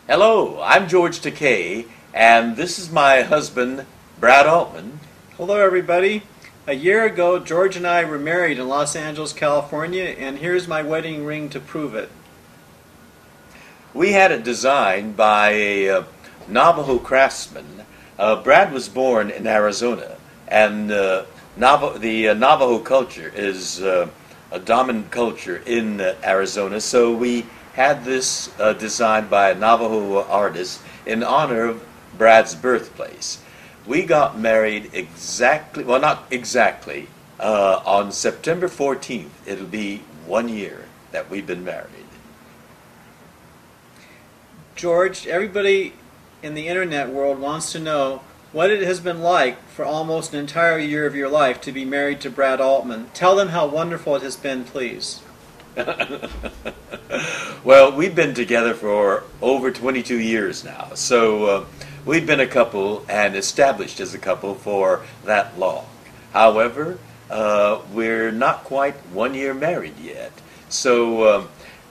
Hello, I'm George Takei, and this is my husband, Brad Altman. Hello, everybody. A year ago, George and I were married in Los Angeles, California, and here's my wedding ring to prove it. We had it designed by a Navajo craftsman. Brad was born in Arizona, and the Navajo culture is a dominant culture in Arizona, so we had this designed by a Navajo artist in honor of Brad's birthplace. We got married not exactly, on September 14th. It'll be 1 year that we've been married. George, everybody in the internet world wants to know what it has been like for almost an entire year of your life to be married to Brad Altman. Tell them how wonderful it has been, please. Well, we've been together for over 22 years now, so we've been a couple and established as a couple for that long. However, we're not quite 1 year married yet. So,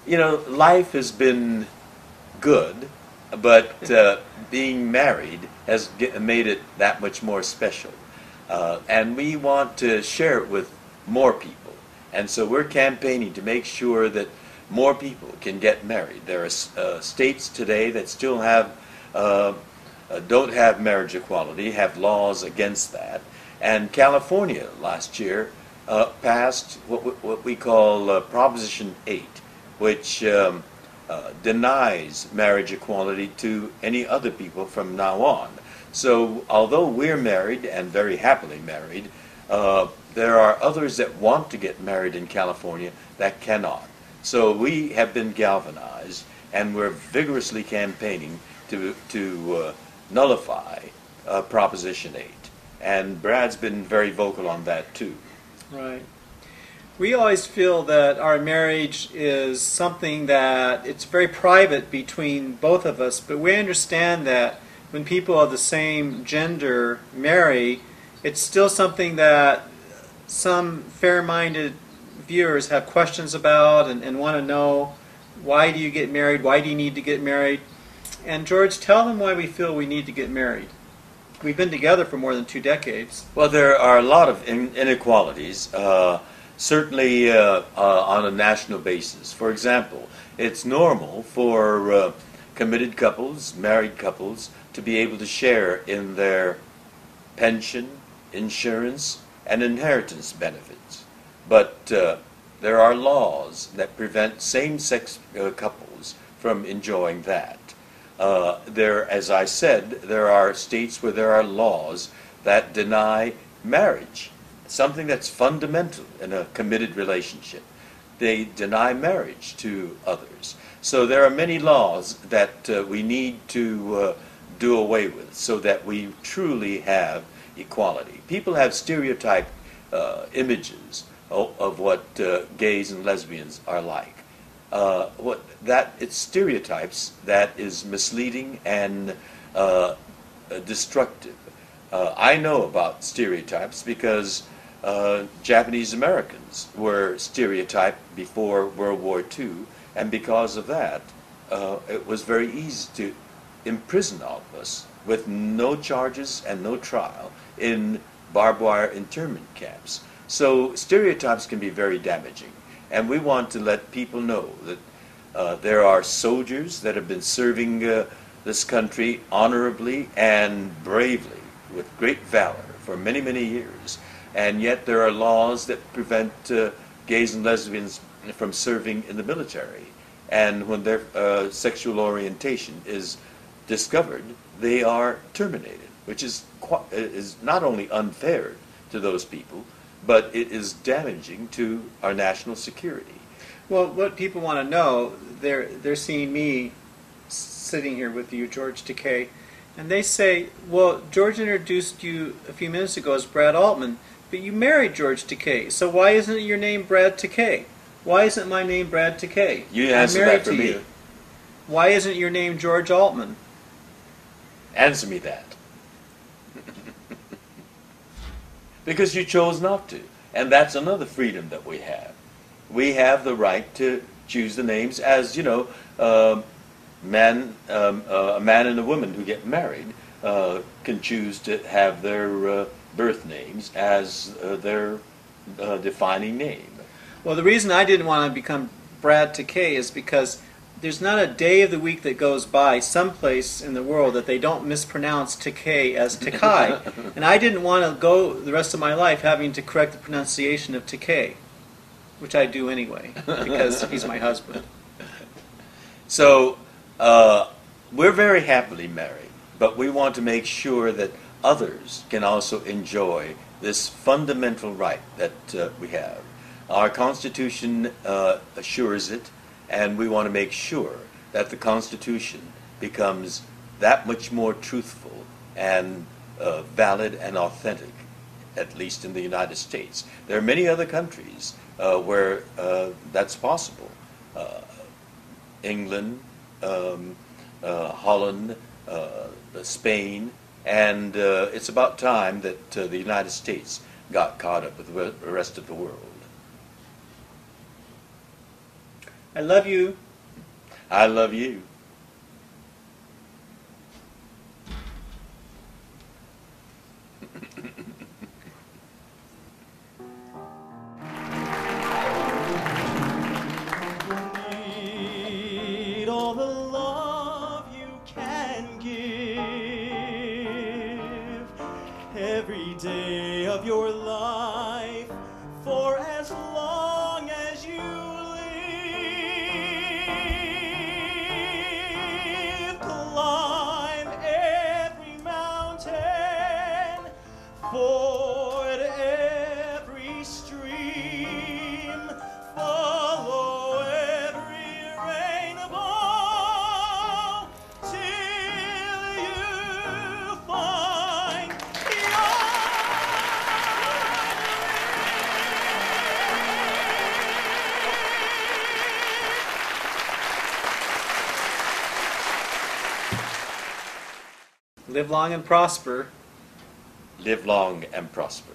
life has been good, but being married has made it that much more special. And we want to share it with more people. And so we're campaigning to make sure that more people can get married. There are states today that still don't have marriage equality, have laws against that. And California last year passed what we call Proposition 8, which denies marriage equality to any other people from now on. So although we're married and very happily married, there are others that want to get married in California that cannot. So we have been galvanized, and we're vigorously campaigning to nullify Proposition 8. And Brad's been very vocal on that too. Right. We always feel that our marriage is something that it's very private between both of us, but we understand that when people of the same gender marry, it's still something that some fair-minded viewers have questions about and want to know, why do you get married? Why do you need to get married? And George, tell them why we feel we need to get married. We've been together for more than 2 decades. Well, there are a lot of inequalities, certainly on a national basis. For example, it's normal for committed couples, married couples, to be able to share in their pension, insurance, and inheritance benefits. But there are laws that prevent same-sex couples from enjoying that. As I said, there are states where there are laws that deny marriage, something that's fundamental in a committed relationship. They deny marriage to others. So there are many laws that we need to do away with so that we truly have equality. People have stereotyped images of what gays and lesbians are like. It's stereotypes that is misleading and destructive. I know about stereotypes because Japanese Americans were stereotyped before World War II, and because of that, it was very easy to imprison all of us with no charges and no trial in barbed wire internment camps. So stereotypes can be very damaging, and we want to let people know that there are soldiers that have been serving this country honorably and bravely with great valor for many, many years, and yet there are laws that prevent gays and lesbians from serving in the military, and when their sexual orientation is discovered, they are terminated, which is not only unfair to those people, but it is damaging to our national security. Well, what people want to know, they're seeing me sitting here with you, George Takei, and they say, well, George introduced you a few minutes ago as Brad Altman, but you married George Takei, so why isn't your name Brad Takei? Why isn't my name Brad Takei? You answer that for me. You. Why isn't your name George Altman? Answer me that. Because you chose not to. And that's another freedom that we have. We have the right to choose the names. As you know, a man and a woman who get married can choose to have their birth names as their defining name. Well, the reason I didn't want to become Brad Takei is because there's not a day of the week that goes by someplace in the world that they don't mispronounce Takei as Takei. And I didn't want to go the rest of my life having to correct the pronunciation of Takei, which I do anyway, because he's my husband. So, we're very happily married, but we want to make sure that others can also enjoy this fundamental right that we have. Our Constitution assures it, and we want to make sure that the Constitution becomes that much more truthful and valid and authentic, at least in the United States. There are many other countries where that's possible. England, Holland, Spain, and it's about time that the United States got caught up with the rest of the world. I love you. I love you. Need all the love you can give every day of your life for as long as you live. Climb every mountain, ford every stream, follow every rainbow till you find your Live long and prosper. Live long and prosper.